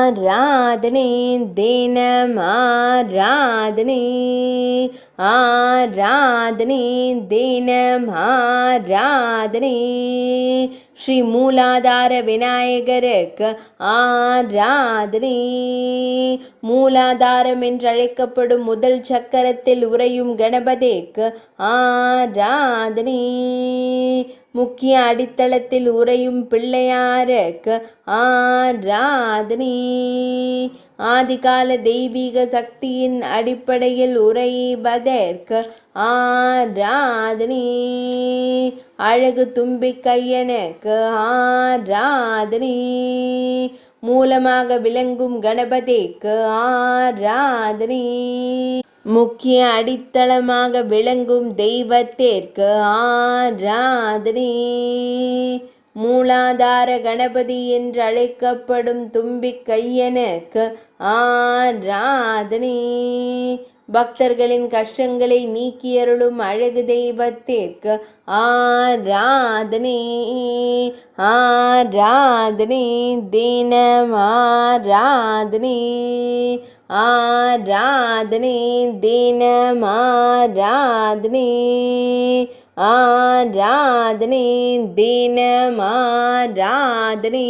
ஆராதனை தினம் ஆராதனை ஆராதனை தினம் ஆராதனை ஸ்ரீ மூலாதார விநாயகருக்கு ஆராதனை. மூலாதாரம் என்றழைக்கப்படும் முதல் சக்கரத்தில் உறையும் கணபதிக்கு ஆராதனை. முக்கிய அடித்தளத்தில் உறையும் பிள்ளையாருக்கு ஆராதனை. ஆதிகால தெய்வீக சக்தியின் அடிப்படையில் உறைவதற்கு ஆராதனை. அழகு தும்பிக்கையனுக்கு ஆராதனை. மூலமாக விளங்கும் கணபதிக்கு ஆராதனை. முக்கிய அடித்தளமாக விளங்கும் தெய்வத்திற்கு ஆராதனை. மூலாதார கணபதி என்று அழைக்கப்படும் தும்பிக்கையனுக்கு ஆராதனை. பக்தர்களின் கஷ்டங்களை நீக்கியருளும் அழகு தெய்வத்திற்கு ஆராதனை. ஆராதனை தினம் ஆராதனை. ஆராதனை தினம் ஆராதனை. ஆராதனை தினம் ஆராதனை.